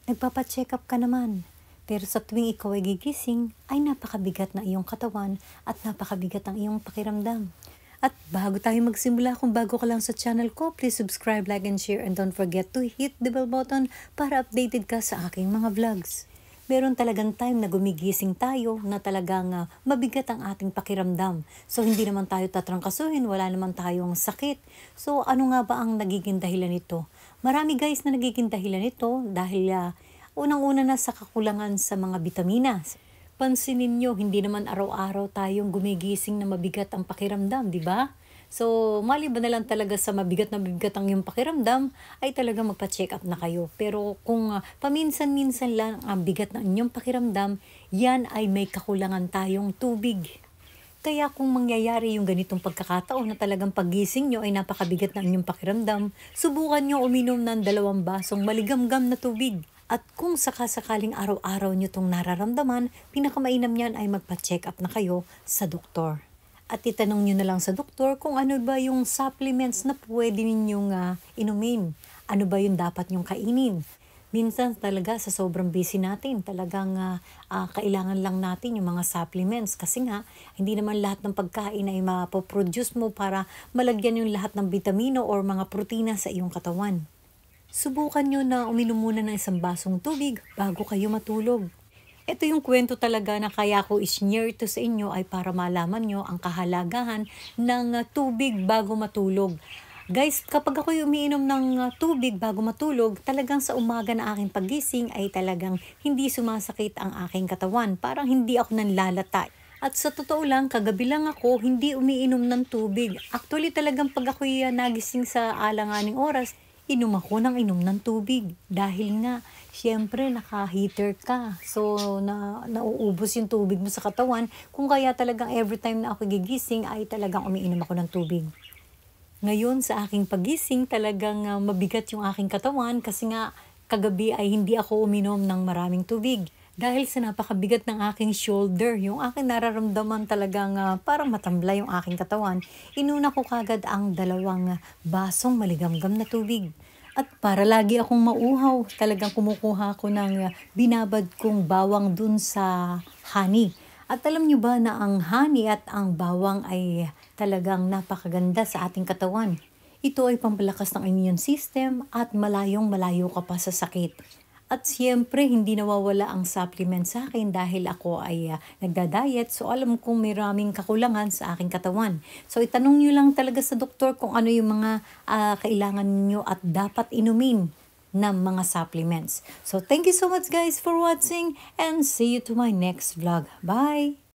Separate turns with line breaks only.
Nagpapa-check up ka naman. Pero sa tuwing ikaw ay gigising, ay napakabigat na iyong katawan at napakabigat ang iyong pakiramdam. At bago tayo magsimula, kung bago ka lang sa channel ko, please subscribe, like, and share, and don't forget to hit the bell button para updated ka sa aking mga vlogs. Meron talagang time na gumigising tayo na talagang mabigat ang ating pakiramdam. So hindi naman tayo tatrangkasuhin, wala naman tayong sakit. So ano nga ba ang nagiging dahilan nito? Marami guys na nagiging dahilan nito dahil unang-una na sa kakulangan sa mga bitaminas. Pansinin nyo, hindi naman araw-araw tayong gumigising na mabigat ang pakiramdam, di ba? So, maliban na lang talaga sa mabigat ang iyong pakiramdam, ay talaga magpa-check up na kayo. Pero kung paminsan-minsan lang ang bigat ng inyong pakiramdam, yan ay may kakulangan tayong tubig. Kaya kung mangyayari yung ganitong pagkakataon na talagang paggising nyo ay napakabigat ng inyong pakiramdam, subukan nyo uminom ng 2 basong maligamgam na tubig. At kung sakasakaling araw-araw nyo itong nararamdaman, pinakamainam niyan ay magpa-check up na kayo sa doktor. At itanong nyo na lang sa doktor kung ano ba yung supplements na pwede ninyong inumin. Ano ba yung dapat nyong kainin. Minsan talaga sa sobrang busy natin, talagang kailangan lang natin yung mga supplements. Kasi nga, hindi naman lahat ng pagkain ay mapoproduce mo para malagyan yung lahat ng vitamino or mga protina sa iyong katawan. Subukan nyo na uminom muna ng 1 basong tubig bago kayo matulog. Ito yung kwento talaga na kaya ko i-share to sa inyo ay para malaman nyo ang kahalagahan ng tubig bago matulog. Guys, kapag ako umiinom ng tubig bago matulog, talagang sa umaga na aking paggising ay talagang hindi sumasakit ang aking katawan. Parang hindi ako nanlalata. At sa totoo lang, kagabi lang ako hindi umiinom ng tubig. Actually talagang pag ako'y nagising sa alanganing oras, inom ako ng tubig. Dahil nga, syempre naka-heater ka. So, nauubos yung tubig mo sa katawan. Kung kaya talagang every time na ako gigising ay talagang umiinom ako ng tubig. Ngayon sa aking pagising talagang mabigat yung aking katawan kasi nga kagabi ay hindi ako uminom ng maraming tubig. Dahil sa napakabigat ng aking shoulder, yung aking nararamdaman talagang parang matamla yung aking katawan, inuna ko kagad ang 2 basong maligamgam na tubig. At para lagi akong mauhaw, talagang kumukuha ko ng binabad kong bawang dun sa honey. At alam nyo ba na ang honey at ang bawang ay talagang napakaganda sa ating katawan. Ito ay pampalakas ng immune system at malayong-malayo ka pa sa sakit. At siyempre, hindi nawawala ang supplement sa akin dahil ako ay nagda-diet. So, alam kong may maraming kakulangan sa aking katawan. So, itanong nyo lang talaga sa doktor kung ano yung mga kailangan nyo at dapat inumin ng mga supplements. So, thank you so much guys for watching and see you to my next vlog. Bye!